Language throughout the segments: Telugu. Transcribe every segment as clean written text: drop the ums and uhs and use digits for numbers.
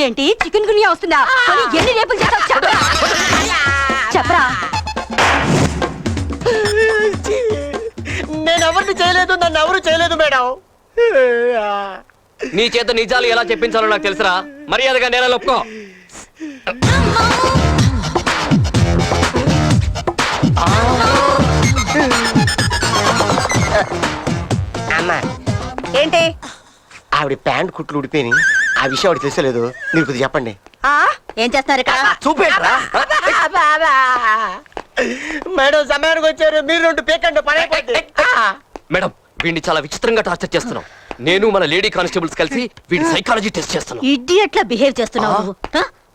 ఏంటి చికెన్ గునియా వస్తుందా? ఎన్ని రేపులు చేస్తావు చెప్పరా? నేను ఎవరిని చేయలేదు, నన్ను ఎవరు చేయలేదు మేడం. నీ చేత నిజాలు ఎలా చెప్పించాలో నాకు తెలుసురా. మర్యాదగా నేల ఒప్పుకో. అమ్మా ఏంటి? ఆవిడ ప్యాంట్ కుట్లు ఉడిపోయి ఆ విషయం ఆవిడ తెలిసలేదు. మీరు కొద్దిగా చెప్పండి. ఏం చేస్తున్నారు ఇక్కడ? చూపేట్రా మేడం, సమయానికి వచ్చారు. మీరు రెండు పేకండి పడైపోయింది. మేడం, వీడిని చాలా విచిత్రంగా టార్చర్ చేస్తున్నాం. నేను మన లేడీ కానిస్టేబుల్స్ కలిసి వీడి సైకాలజీ టెస్ట్ చేస్తున్నాం. ఇడియట్లా బిహేవ్ చేస్తున్నావు నువ్వు.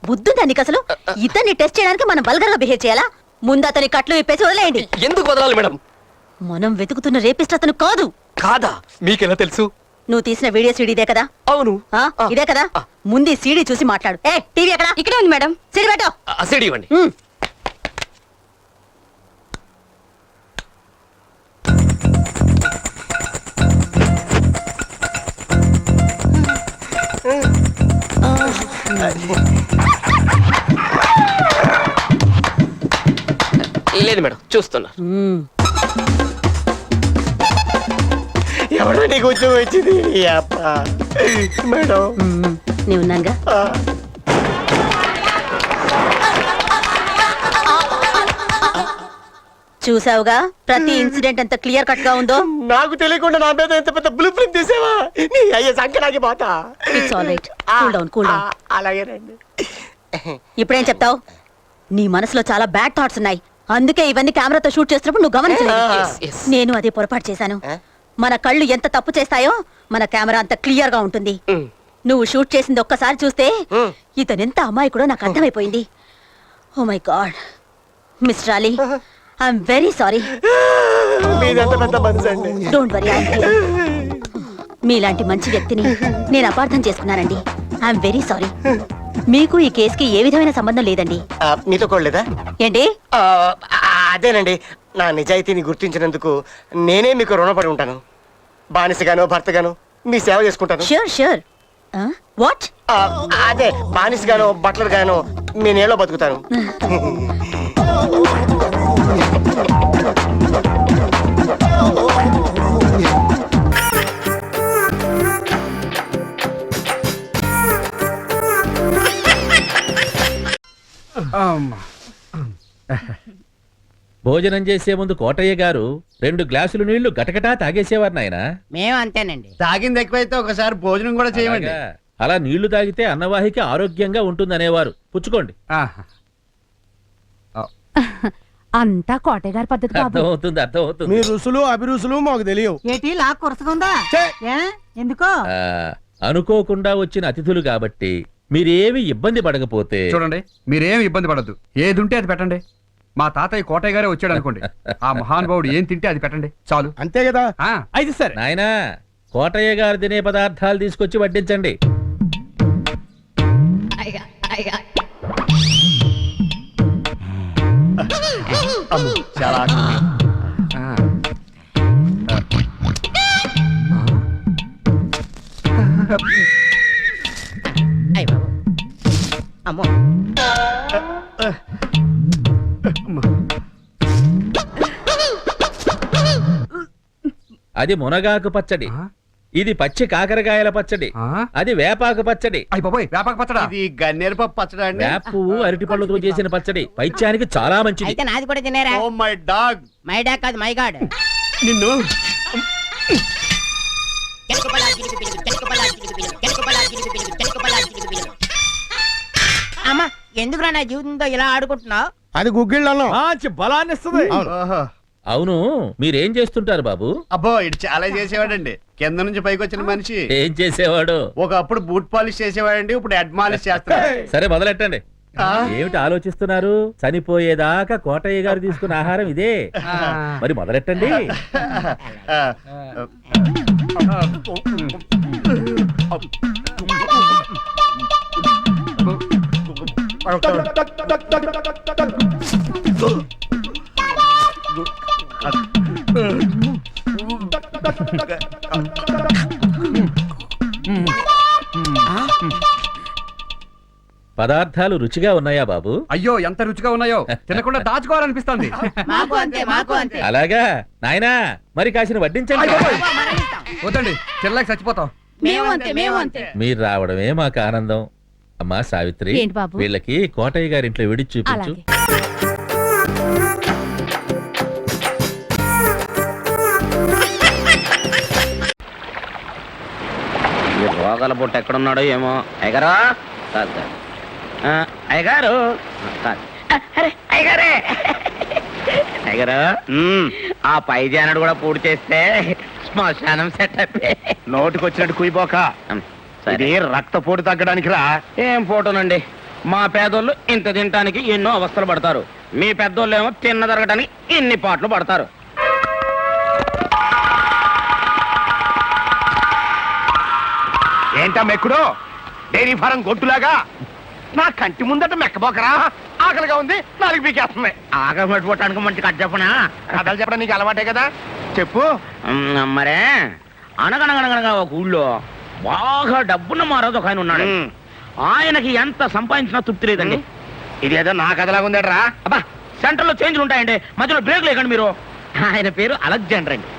బుద్ధుందా నీకు అసలు? ఇతన్ని టెస్ట్ చేయడానికి మనం బల్గర్ గా బిహేవ్ చేయాలా? ముందు అతని కట్లు విప్పేసి వదిలేయండి. ఎందుకు వదలాలి మేడం? మనం వెతుకుతున్న రేపిస్ట్ అతను కాదు. కాదా? మీకెలా తెలుసు? నువ్వు తీసిన వీడియో సీడీ ఇదే కదా? అవును. ఇదే కదా? ముందు సీడీ చూసి మాట్లాడు. ఏ టీవీ ఎక్కడ? ఇక్కడే ఉంది మేడం. సీడీ పెట్టు. సీడీ ఇవ్వండి. లేదు మేడం, చూస్తున్నా. ఎవడో నీకు ఉద్యోగం వచ్చింది మేడం? నీ ఉన్నానుగా. చూసావుగా ప్రతి ఇన్సిడెంట్ ఎంత క్లియర్ కట్ గా ఉందో. నాకు తెలియకుండా నా మీద ఎంత పెద్ద బ్లూ ప్రింట్ తీసేవా? నీ అయ్యే సంఖ్యలాగే పోతా. It's all right. Cool down, cool down. అలాగేనండి. ఇప్పుడేం చెప్తావు? నీ మనసులో చాలా బ్యాడ్ థాట్స్ ఉన్నాయి. అందుకే ఇవన్నీ కెమెరాతో షూట్ చేస్తున్నప్పుడు నువ్వు గమనించలేదు. నేను అదే పొరపాటు చేశాను. మన కళ్ళు ఎంత తప్పు చేస్తాయో మన కెమెరా అంత క్లియర్ గా ఉంటుంది. నువ్వు షూట్ చేసింది ఒక్కసారి చూస్తే ఇతనెంత అమాయకుడో నాకు అర్థమైపోయింది. Oh my god mister Ali, I'm very sorry. Don't worry, మీలాంటి మంచి వ్యక్తిని నేను అపార్థం చేసుకున్నానండి. I'm very sorry. మీకు ఈ కేసుకి ఏ విధమైన సంబంధం లేదండి. మీతో కోడలేదా ఏంటి? అదేనండి, నా నిజాయితీని గుర్తించినందుకు నేనే మీకు రుణపడి ఉంటాను. బానిసగాను భర్తగాను మీ సేవ చేసుకుంటాను. Sure sure. వాట్? అదే బానిసగాను బట్లర్ గాను మీ నేలో బతుకుతాను. భోజనం చేసే ముందు కోటయ్య గారు 2 గ్లాసులు నీళ్లు గటగటా తాగేసేవారు నాయన. మేము అంతేనండి. తాగింది ఎక్కువైతే ఒకసారి భోజనం కూడా చేయమండి. అలా నీళ్లు తాగితే అన్నవాహిక ఆరోగ్యంగా ఉంటుందనేవారు. పుచ్చుకోండి. అంతా కోటయ్య గారి పద్ధతి. అర్థమవుతుంది, అర్థమవుతుంది. మీ రుసులు అభిరుసులు మాకు తెలియవు. ఏటి లాక్ కొరసగుందా? ఎందుకో అనుకోకుండా వచ్చిన అతిథులు కాబట్టి మీరేమి ఇబ్బంది పడకపోతే. చూడండి, మీరేమి ఇబ్బంది పడద్దు. ఏది ఉంటే అది పెట్టండి. మా తాతయ్య కోటయ్య గారే వచ్చాడు అనుకోండి, ఆ మహానుభావుడు ఏం తింటే అది పెట్టండి చాలు. అంతే కదా? అయితే సరే నాయనా, కోటయ్య గారు తినే పదార్థాలు తీసుకొచ్చి వడ్డించండి. చాలా అమ్మో. అది మునగాకు పచ్చడి, ఇది పచ్చి కాకరకాయల పచ్చడి, అది వేపాకు పచ్చడి. వేపాకు పచ్చడా? ఇది గన్నేరు పప్పు పచ్చడా? వేపు అరటి పళ్ళతో చేసిన పచ్చడి పైత్యానికి చాలా మంచిది. అయితే నాది కూడా తినేరా? Oh my dog. My dog కాదు, మై గాడ్. నిన్ను అమ్మా, ఎందుకురా నా జీవితంతో ఇలా ఆడుకుంటున్నావు? అది గుగ్గిళ్ళలో బలాన్ని ఇస్తుంది. అవును, మీరేం చేస్తుంటారు బాబు? అబ్బో, ఇటు చాలా చేసేవాడండి. కింద నుంచి పైకి వచ్చిన మనిషి. ఏం చేసేవాడు? ఒకప్పుడు బూట్ పాలిష్ చేసేవాడండి, ఇప్పుడు హెడ్ మాలిష్ చేస్తాడు. సరే మొదలెట్టండి. ఏమిటి ఆలోచిస్తున్నారు? చనిపోయేదాకా కోటయ్య గారు తీసుకున్న ఆహారం ఇదే. మరి మొదలెట్టండి. పదార్థాలు రుచిగా ఉన్నాయా బాబు? అయ్యో ఎంత రుచిగా ఉన్నాయో, తినకుండా దాచుకోవాలనిపిస్తుంది. మాకు అంతే మాకు అంతే. అలాగా నాయనా, మరి కాసిన వడ్డించండి. వద్దండి, తినలేక చచ్చిపోతాం. మేము అంతే మేము అంతే. మీరు రావడమే మాకు ఆనందం. అమ్మా సావిత్రి, ఏంటి బాబు? వీళ్ళకి కోటయ్య గారింట్లో విడిచి చూపించు. రోగాల పొట్టు ఎక్కడున్నాడో ఏమో. అయ్యగారా అయ్యగారు, అయ్యగారే అయ్యగారు, ఆ పై జానడు కూడా పూర్తి చేస్తే శ్మశానం సెట్ అయిపోయి. నోటికి వచ్చినట్టు కుయిపోక, ఇది రక్తపోటు తగ్గడానికి రా. ఏం ఫోటోనండి, మా పేదోళ్ళు ఇంత తినటానికి ఎన్నో అవస్థలు పడతారు, మీ పెద్దోళ్ళు ఏమో తిన్న తరగటానికి ఇన్ని పాటలు పడతారు. ఏంటా మెక్కుడు? డైరీ ఫారం గొట్టులాగా నా కంటి ముందట మెక్కబోకరా. ఆకలిగా ఉంది, నాలుగు పీకేస్తుంది. ఆకలి పట్టుకోవటానికి మంచి కట్ చెప్పనా? కథలు చెప్పడం నీకు అలవాటే కదా, చెప్పు. మరే, అనగనగనగనగా ఒక ఊళ్ళో బాగా డబ్బున్న మారాదు ఒక ఆయన ఉన్నాడు. ఆయనకి ఎంత సంపాదించినా తృప్తి లేదండి. ఇదేదో నా కథలాగా ఉందట్రా. అబ్బా, సెంటర్ లో చేంజ్లు ఉంటాయండి, మధ్యలో బ్రేక్ లేకండి మీరు. ఆయన పేరు అలెగ్జాండర్ అండి.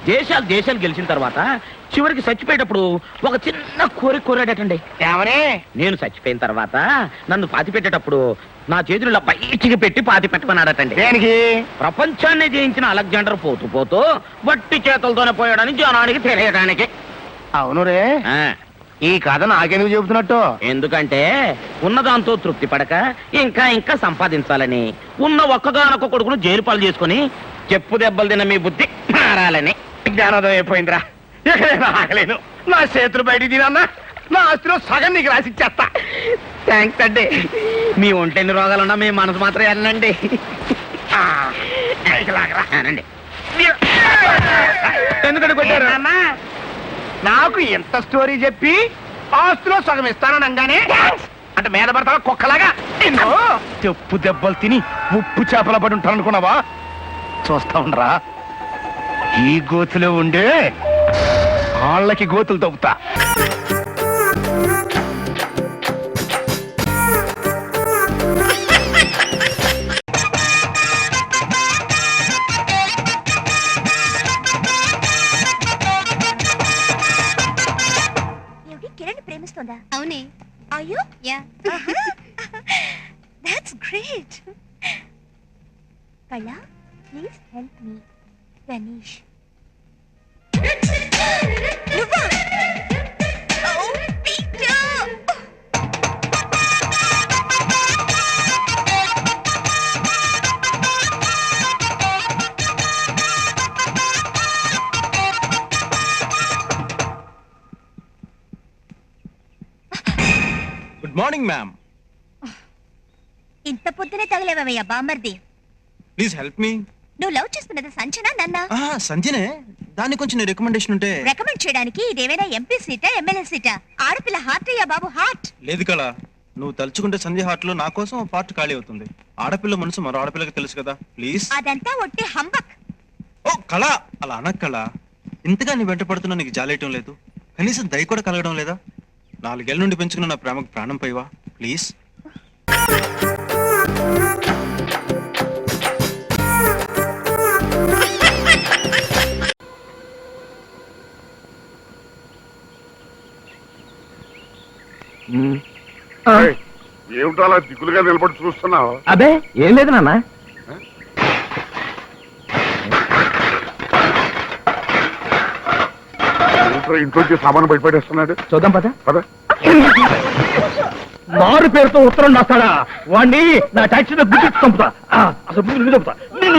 దేశాలు గెలిచిన తర్వాత చివరికి చచ్చిపోయేటప్పుడు ఒక చిన్న కోరాడటండి. ఏమని? నేను చచ్చిపోయిన తర్వాత నన్ను పాతి పెట్టేటప్పుడు నా చేతులు బయటికి పెట్టి పాతి పెట్టమన్నాడటండి. దేనికి? ప్రపంచాన్ని జయించిన అలెగ్జాండర్ పోతూ పోతూ వట్టి చేతులతోనే పోయాడని జనానికి తెలియడానికి. అవును రే, ఈ కథ నాకెందుకు చెబుతున్నట్టు? ఎందుకంటే ఉన్నదాంతో తృప్తి పడక ఇంకా ఇంకా సంపాదించాలని, ఉన్న ఒక్కగానొక్క కొడుకును జైలు పాలు చేసుకుని చెప్పు దెబ్బలు తిన్న మీ బుద్ధి మారాలని. జ్ఞానోదయం అయిపోయిందిరా. ఎక్కడైనా ఆగలేను. నా చేతులు బయటికి తినన్నా నా ఆస్తిలో సగం నీకు రాసిచ్చేస్తా. థ్యాంక్స్ అండి. మీ ఒంటెన్ని రోగాలున్నా మీ మనసు మాత్రం వెళ్ళండి. అనండి. ఎందుకంటే కొట్టారు అన్నా? నాకు ఎంత స్టోరీ చెప్పి ఆస్తిలో సగం ఇస్తాననగానే అంటే మీద పడతావా కుక్కలాగా? చెప్పు దెబ్బలు తిని ఉప్పు చేపల పడి ఉంటాను అనుకున్నావా? చూస్తా ఉండరా, ఈ గోతులో ఉండే వాళ్ళకి గోతులు తవ్వుతా. కిరణ్ ప్రేమిస్తుందా? అవునే. అయ్యో యా, దట్స్ గ్రేట్. కళ, please help me. Ganesh. Good morning ma'am. ఇంత పొద్దునే తగలేవయ్యా బామర్ది. Please help me. నువ్వు లవ్ చేస్తున్నది సంచనా నన్నా? సంజనే. దానికి కొంచెం రికమెండేషన్ ఉంటే. రికమెండ్ చేయడానికి ఇదేమైనా ఎంపీ సీటా ఎమ్మెల్యే సీటా? ఆడపిల్ల హార్ట్ అయ్యా బాబు, హార్ట్. లేదు కళ, నువ్వు తలుచుకుంటే సంధ్య హార్ట్ లో నా కోసం ఓ పార్ట్ ఖాళీ అవుతుంది. ఆడపిల్ల మనసు మరో ఆడపిల్లకి తెలుసు కదా, ప్లీజ్. అదంతా ఒట్టి హంబక్. ఓ కళ, అలా అనక్ కళ. ఇంతగా నీ వెంట పడుతున్నా నీకు జాలేయటం లేదు, కనీసం దయ కూడా కలగడం లేదా? 4 ఏళ్ళ నుండి పెంచుకున్న నా ప్రేమకు ప్రాణం పైవా, ప్లీజ్. ఏమిటో అలా దిగులుగా నిలబడి చూస్తున్నావు? అదే ఏం లేదు నాన్న. ఇంట్లోంచి సామాను బయటపడేస్తున్నాడు. చూద్దాం పద. కదా మారు పేరుతో ఉత్తరం రాస్తాడా? వాడిని నా టాక్సీలో గుర్తు చంపుతా. అసలు నిన్ను చంపుతా, నిన్ను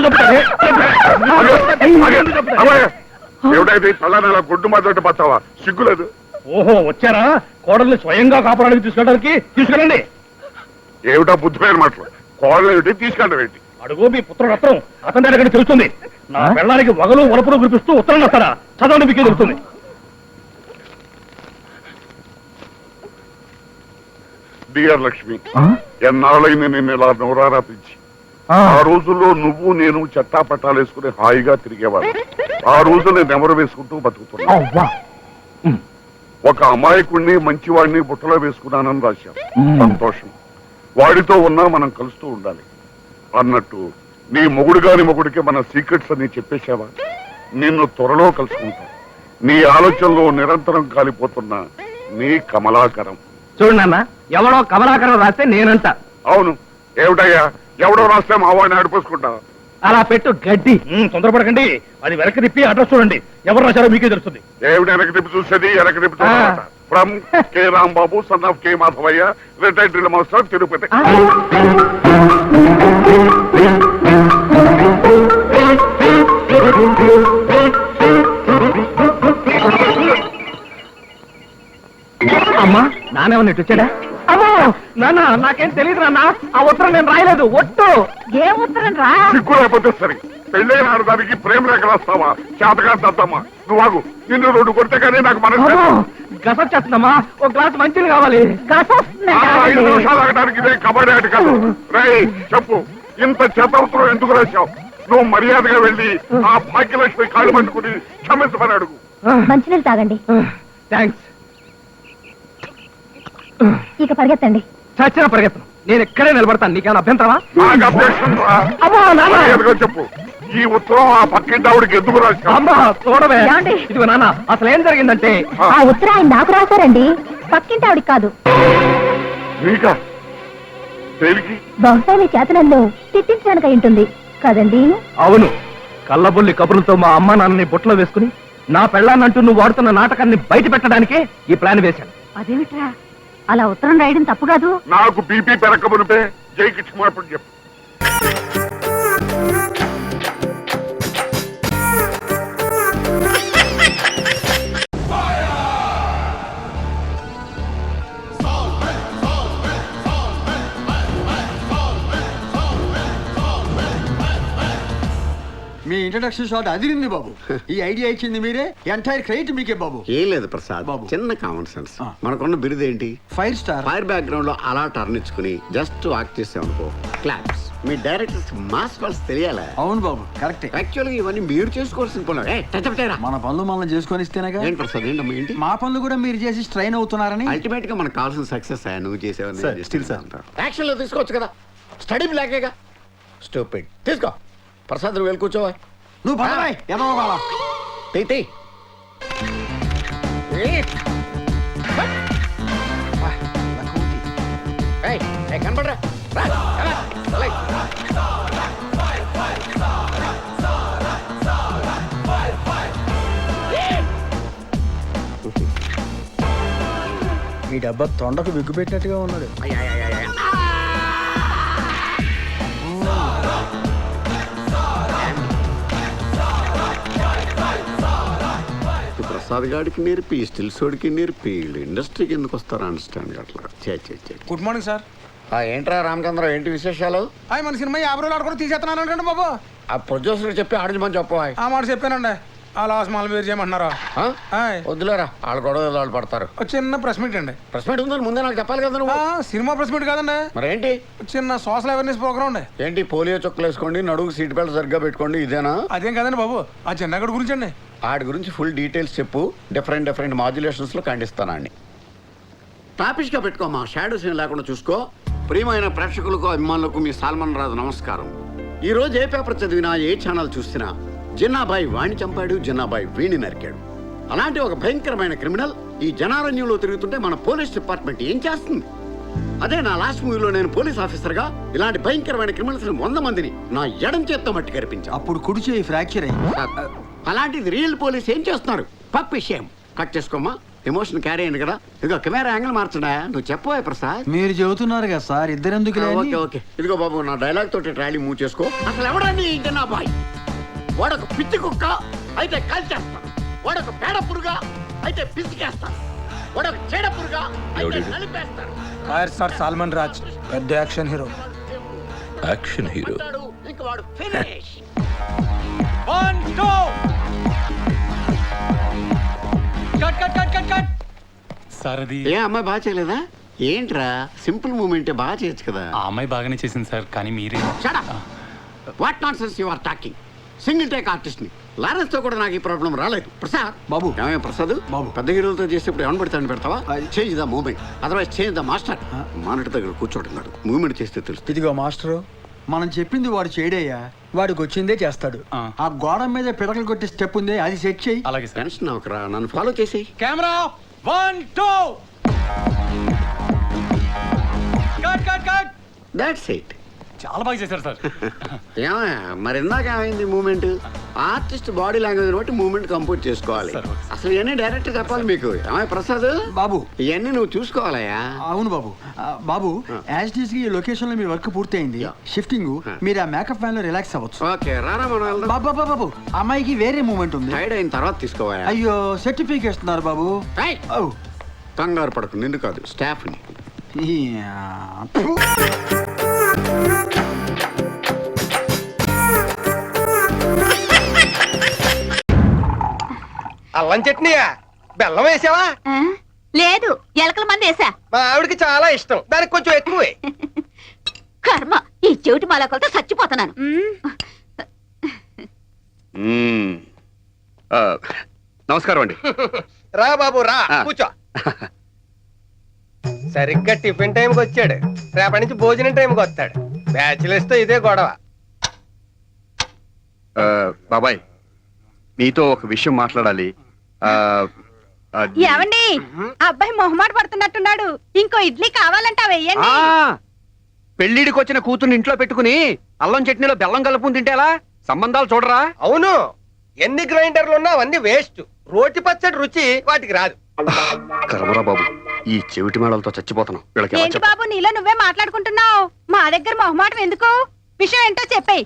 ఏమిటైతే తలని అలా గుడ్డు మాత్రం పచ్చావా? సిగ్గులేదు. ఓహో వచ్చారా? కోడల్ని స్వయంగా కాపాడానికి తీసుకెళ్ళడానికి. తీసుకెళ్ళండి. ఏమిటా బుద్ధిపోయిన మాటలు కోడలు ఏమిటి తీసుకెళ్ళడం ఏంటి అడుగు మీ పుత్రుడు రత్నం అతని దగ్గర తెలుస్తుంది నా పెళ్ళానికి వగలు వలపులు కురిపిస్తూ ఉత్తరం వస్తారా చదవండి మీకే తెలుస్తుంది. డియర్ లక్ష్మి, ఎన్నాళ్ళైంది నిన్ను ఇలా నోరారా పిలిచి. ఆ రోజుల్లో నువ్వు నేను చట్టా పట్టాలు వేసుకుని హాయిగా తిరిగేవాడు. ఆ రోజు నేను నెమరు వేసుకుంటూ బతుకుతున్నా. ఒక అమాయకుడిని మంచివాడిని బుట్టలో వేసుకున్నానని రాశాం. సంతోషం. వాడితో ఉన్నా మనం కలుస్తూ ఉండాలి అన్నట్టు నీ మొగుడు గాని మొగుడికి మన సీక్రెట్స్ అన్ని చెప్పేశావా? నిన్ను త్వరలో కలుసుకుంటా. నీ ఆలోచనలో నిరంతరం కాలిపోతున్నా నీ కమలాకరం. చూడు నాన్న, ఎవడో కమలాకరం రాస్తే నేనంట. అవును, ఏమిటయ్యా, ఎవడో రాస్తే మా వాడిని ఆడిపోసుకుంటా. అలా పెట్టు గడ్డి. తొందరపడకండి, అది వెనక్కి తిప్పి అడ్రస్ చూడండి. ఎవరు రాశారో మీకే తెలుస్తుంది. ఏమిటి వెనక్కి తిప్పి చూసేది? వెనక్కి తిప్పి చూడమాట. From K Rambabu, son of K Madhavaiah, retired drill master, Tirupati. అమ్మా, నానేమన్నా ఇటు వచ్చాడా? అమ్మో నాన్న, నాకేం తెలియదు నాన్న. ఆ ఉత్తరం నేను రాయలేదు. ఒట్టు. ఏ ఉత్తరం రా? సిగ్గు లేకపోతే సరే. పెళ్ళైన ఆడదానికి ప్రేమ రేఖ రాస్తావా? చేతగా దద్దమ్మా. నువ్వు ఆగు. నిన్ను 2 కొడితే కానీ నాకు మనసు గసొచ్చేస్తుందమ్మా. ఒక గ్లాస్ మంచిది కావాలి. 5 నిమిషాలు ఆగడానికి ఇదే కబడ్డీ ఆట కాదు. రేయ్ చెప్పు, ఇంత చేతవసరం ఎందుకు రాశావు? నువ్వు మర్యాదగా వెళ్ళి ఆ భాగ్యలక్ష్మి కాళ్ళు పట్టుకుని క్షమించమని అడుగు. మంచినీళ్ళు తాగండి. థ్యాంక్స్. ఇక పరిగెత్తండి. చచ్చిన పరిగెత్తను. నేను ఎక్కడే నిలబడతాను. నీకేమైనా అభ్యంతరమా? నాకు అభ్యక్షం రా. మర్యాదగా చెప్పు, ఈ ఉత్తరం ఆ పక్కింటి ఆవిడకి ఎందుకు రాశావు? అమ్మా చూడవే. ఇదిగో నాన్న, అసలు ఏం జరిగిందంటే ఆ ఉత్తరం ఆయన నాకు రాశారండి, పక్కింటి ఆవిడికి కాదు. నీకా? దేనికి? బహుశా మీ చేతనంలో తిట్టించడానికి అయి ఉంటుంది కదండి. అవును, కళ్ళబొల్లి కబుర్లతో మా అమ్మ నాన్నని బుట్టలో వేసుకుని నా పెళ్ళాన్నంటూ నువ్వు వాడుతున్న నాటకాన్ని బయట పెట్టడానికే ఈ ప్లాన్ వేశాను. అదేమిట్రా, అలా ఉత్తరం రాయడం తప్పు కాదు. నాకు బీపీ పెరగమునిపే జైకి క్షమాపణ చెప్పు. మీ ఇంట్రడక్షన్ షాట్ అదిరింది బాబు. ఈ ఐడియా ఇచ్చింది మీరే, ఎంటైర్ క్రెడిట్ మీకే బాబు. ఏం లేదు ప్రసాద్ బాబు, చిన్న కామన్ సెన్స్. మనకున్న బిరుదేంటి? 5 స్టార్. ఫైర్ బ్యాక్గ్రౌండ్ లో అలా టర్న్ ఇచ్చుకుని జస్ట్ వాక్ చేసామనుకో, క్లాప్స్. మీ డైరెక్టర్స్ మాస్ పల్స్ తెలియాలా? అవును బాబు, కరెక్టే. యాక్చువల్గా ఇవన్నీ మీరు చేసుకోవాల్సిన పనులు. మన పనులు మనం చేసుకొని ఇస్తేనేగా. ఏంటి ప్రసాద్, ఏంటమ్మా ఏంటి? మా పనులు కూడా మీరు చేసి స్ట్రైన్ అవుతున్నారని. అల్టిమేట్ గా మనకు కావాల్సిన సక్సెస్ నువ్వు చేసేవన్నీ యాక్షన్ లో తీసుకోవచ్చు కదా. స్టడీ బ్లాకేగా. స్టూపిడ్. తీసుకో ప్రసాద్, నువ్వు వెళ్ళి కూర్చోవా. నువ్వు పడవాయ్ ఎదవగాల. తీ కనపడరా. ఈ డబ్బా తొండకు విగ్గు పెట్టినట్టుగా ఉన్నాడు. ప్రసాద్ గాడికి నేర్పి స్టిల్ సోడికి నేర్పి ఇండస్ట్రీకి ఎందుకు వస్తారా అండర్స్టాండ్ అట్లా. Good morning sir. ఏంట్రా రామచంద్ర, ఏంటి విశేషాలు? మన సినిమా 50 రోజులు ఆడుకుని తీసేస్తున్నాను బాబు. ఆ ప్రొడ్యూసర్ చెప్పి ఆడించమని చెప్పవా. ఆ మాట చెప్పానండి. ఆ లాస్ మాల మీరు చేయమంటున్నారా? వద్దులేరా, వాళ్ళ గొడవ వాళ్ళు పడతారు. చిన్న ప్రెస్ మీట్ అండి. ప్రెస్ మీట్ ఉందని ముందే నాకు చెప్పాలి కదా నువ్వు. సినిమా ప్రెస్ మీట్ కాదండి. మరేంటి? చిన్న సోషల్ అవేర్నెస్ ప్రోగ్రామ్ అండి. ఏంటి? పోలియో చుక్కలు వేసుకోండి, నడుగు సీట్ బెల్ట్ సరిగ్గా పెట్టుకోండి, ఇదేనా? అదేం కదండి బాబు, ఆ చిన్నగడి గురించి అండి. ఆడి గురించి ఫుల్ డీటెయిల్స్ చెప్పు. డిఫరెంట్ మాడ్యులేషన్స్ లో ఖండిస్తానండి. టాపిష్ గా పెట్టుకోమా, షాడోస్ ఏం లేకుండా చూసుకో. ప్రియమైన ప్రేక్షకులకు అభిమానులకు మీ సాల్మన్ రాజు నమస్కారం. ఈ రోజు ఏ పేపర్ చదివినా, ఏ ఛానల్ చూసినా జిన్నాబాయి వాణ్ణి చంపాడు, జిన్నాబాయి వీణి నరికాడు. అలాంటి ఒక భయంకరమైన క్రిమినల్ ఈ జనారణ్యంలో తిరుగుతుంటే మన పోలీస్ డిపార్ట్మెంట్ ఏం చేస్తుంది? అదే నా లాస్ట్ మూవీలో నేను పోలీస్ ఆఫీసర్ గా ఇలాంటి భయంకరమైన క్రిమినల్స్ 100 మందిని నా ఎడం చేత్తో మట్టి కనిపించా. అప్పుడు కుడి చేయి ఫ్రాక్చర్ అయ్యి. అలాంటిది రియల్ పోలీస్ ఏం చేస్తున్నారు? పప్పు విషయం కట్ చేసుకోమా. ఎమోషన్ క్యారీ అయింది కదా. ఇదిగో కెమెరా యాంగిల్ మార్చడా. నువ్వు చెప్పవా ప్రసాద్. మీరు చెబుతున్నారు కదా సార్, ఇద్దరెందుకు? ఓకే. ఇదిగో బాబు, నా డైలాగ్ తోటి ట్రాలీ మూవ్ చేసుకో. అసలు ఎవడండి జనాబాయ్? వాడొక పిచ్చి కుక్క అయితే కాల్చేస్తాను, వాడొక పేడ పురుగా అయితే పిసికేస్తాను, వాడొక చెడ పురుగా అయితే నలిపేస్తాను, సార్ సాల్మన్ రాజ్ పెద్ద action hero. Action hero. Sir అది ఏ అమ్మాయి బాగా చేయలేదా? ఏంట్రా సింపుల్ మూమెంటే బాగా చేయొచ్చు కదా. ఆ అమ్మాయి బాగానే చేసింది సార్, కానీ మీరే. What not sense you are talking. Single take artist ని లారెన్స్ తో కూడా నాకు ఈ ప్రాబ్లం రాలేదు. ప్రసాద్ బాబు. ఏమయ్య ప్రసాద్ బాబు. పెద్ద హీరోలతో చేసేప్పుడు ఏమని పెడతాను పెడతావా? Change the moment, otherwise change the master. Monitor దగ్గర కూర్చోడున్నాడు, మూమెంట్ చేస్తే తెలుస్తుంది. ఇదిగో మాస్టరు, మనం చెప్పింది వాడు చేయడయ్యా, వాడికి వచ్చిందే చేస్తాడు. ఆ గోడ మీద పిడకలు కొట్టే స్టెప్ ఉంది, అది సెట్ చేయి. అలాగే టెన్షన్ అవకరా, నన్ను ఫాలో చేసేయి. Camera 1 2 cut cut cut. That's it. చాలా బాగా చేశారు సార్. ఏమయ్యా మరి ఇందాక ఏమైంది మూమెంట్? ఆర్టిస్ట్ బాడీ లాంగ్వేజ్ బట్టి మూమెంట్ కంపోజ్ చేసుకోవాలి. అసలు ఇవన్నీ డైరెక్ట్ చెప్పాలి మీకు. ఏమయ్య ప్రసాద్ బాబు, ఇవన్నీ నువ్వు చూసుకోవాలయ్యా. అవును బాబు. బాబు, యాజ్ డీస్ ఈ లొకేషన్ లో మీ వర్క్ పూర్తయింది. షిఫ్టింగ్ మీరు ఆ మేకప్ ఫ్యాన్ లో రిలాక్స్ అవ్వచ్చు. ఓకే రారా మనం వెళ్దాం. బాబు బాబు బాబు, అమ్మాయికి వేరే మూమెంట్ ఉంది. టైర్డ్ అయిన తర్వాత తీసుకోవా. అయ్యో సర్టిఫికేట్ ఇస్తున్నారు బాబు. కంగారు పడకు, నిన్ను కాదు స్టాఫ్ ని. అల్లం చట్నీయా? బెల్లం వేసావా? లేదు, ఎలకల మంది వేసా. మా ఆవిడకి చాలా ఇష్టం, దానికి కొంచెం ఎక్కువే. కర్మ, ఈ చెవిటి మాలకలతో చచ్చిపోతున్నాను. నమస్కారం అండి. రా బాబు రా, కూర్చో. సరిగ్గా టిఫిన్ టైంకి వచ్చాడు, రేపటి నుంచి భోజనం టైంకి వస్తాడు. బ్యాచిలర్స్ తో ఇదే గొడవ. బాబాయ్, మీతో ఒక విషయం మాట్లాడాలి. ఏమండి, అబ్బాయి మొహమాట పడుతున్నట్టున్నాడు. ఇంకో ఇడ్లీ కావాలంటా వెయ్యండి. పెళ్లిడికి వచ్చిన కూతుర్ని ఇంట్లో పెట్టుకుని అల్లం చట్నీలో బెల్లం కలుపుకుని తింటే ఎలా? సంబంధాలు చూడరా? అవును, ఎన్ని గ్రైండర్లు ఉన్నా అవన్నీ వేస్ట్. రోటి పచ్చడి రుచి వాటికి రాదు. కర్మరా బాబు, ఈ చెవిటి మేడలతో చచ్చిపోతున్నాం. ఏంటి బాబు, నీలో నువ్వే మాట్లాడుకుంటున్నావు? మా దగ్గర మొహమాటం ఎందుకు? విషయం ఏంటో చెప్పేయ్.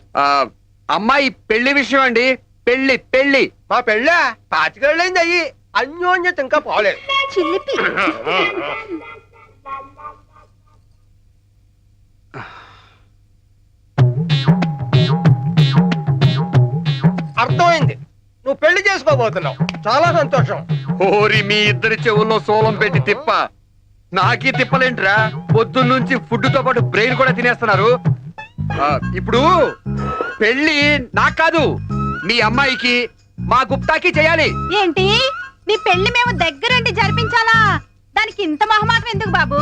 అమ్మాయి పెళ్లి విషయం అండి. పెళ్లి పెళ్లి మా పెళ్ళ 25 ఏళ్ళైంది. అయ్యి అన్యోన్యత ఇంకా పోలేదు. చిల్లిపి. అర్థమైంది, నువ్వు పెళ్లి చేసుకోబోతున్నావు. చాలా సంతోషం. ఓరి మీ ఇద్దరి చెవుల్లో సోలం పెట్టి తిప్ప. నాకీ తిప్పలేంట్రా? పొద్దున్నుంచి ఫుడ్ తో పాటు బ్రెయిన్ కూడా తినేస్తున్నారు. ఇప్పుడు పెళ్లి నాకు కాదు, మీ అమ్మాయికి, మా గుప్తాకి చేయాలి. ఏంటి, నీ పెళ్లి మేము దగ్గరుండి జరిపించాలా? దానికి ఇంత మొహమాటం ఎందుకు బాబు?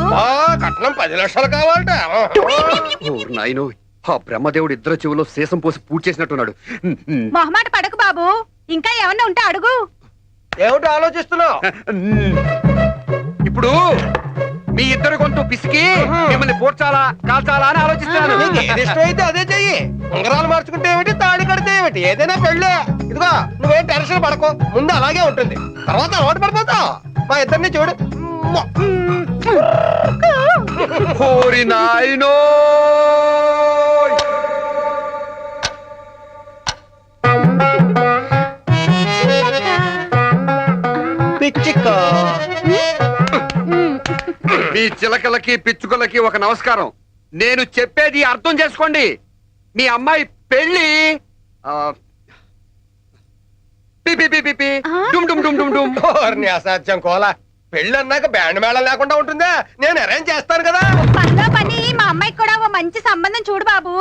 కట్నం 10 లక్షలు కావాలట. నాయను, ఆ బ్రహ్మదేవుడు ఇద్దరు చెవులో శేషం పోసి పూర్తి చేసినట్టున్నాడు. మొహమాట పడకు బాబు, ఇంకా ఏమన్నా ఉంటే అడుగు. ఏమిటి ఆలోచిస్తున్నావు? ఇప్పుడు మీ ఇద్దరు కొంత పిసికి మిమ్మల్ని పోడ్చాలా కాల్చాలా అని ఆలోచిస్తున్నాను. నీకు ఏది ఇష్టమైతే అదే చెయ్యి. ఉంగరాలు మార్చుకుంటే ఏమిటి, తాళి కడితే ఏమిటి, ఏదైనా పెళ్ళే. ఇదిగో నువ్వేం టెన్షన్ పడకు, ముందు అలాగే ఉంటుంది, తర్వాత అలవాటు పడిపోతావు. మా ఇద్దరిని చూడు. ఓరి నాయనో, పిచ్చికో. మీ చిలకలకి పిచ్చుకలకి ఒక నమస్కారం. నేను చెప్పేది అర్థం చేసుకోండి. మీ అమ్మాయి పెళ్లి అసాధ్యం కోలా. పెళ్లి అన్నాక బ్యాండ్ మేళం లేకుండా ఉంటుందా? నేను అరేంజ్ చేస్తాను కదా. పనిలో పని మా అమ్మాయికి కూడా ఓ మంచి సంబంధం చూడు బాబు.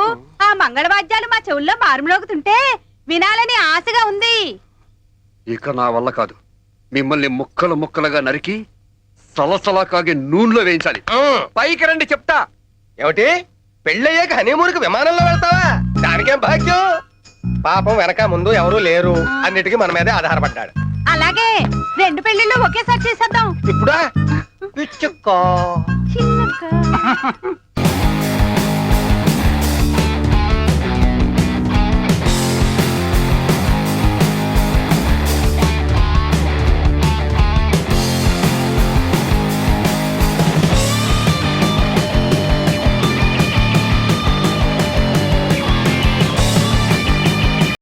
ఆ మంగళవాద్యాలు మా చెవుల్లో మారుమోగుతుంటే వినాలని ఆశగా ఉంది. ఇక నా వల్ల కాదు. మిమ్మల్ని ముక్కలు ముక్కలుగా నరికి సలసలా కాగే నూనెలో వేయించాలి. పైకి రండి చెప్తా. ఏమిటి, పెళ్ళయ్యాక హనీమూన్కి విమానంలో వెళ్తావా? దానికేం భాగ్యం. పాపం వెనక ముందు ఎవరూ లేరు, అన్నిటికీ మన మీదే ఆధారపడ్డాడు. అలాగే 2 పెళ్లిళ్ళు ఒకేసారి చేసేద్దాం. ఇప్పుడా? పిచ్చుకో. చిన్నక్క.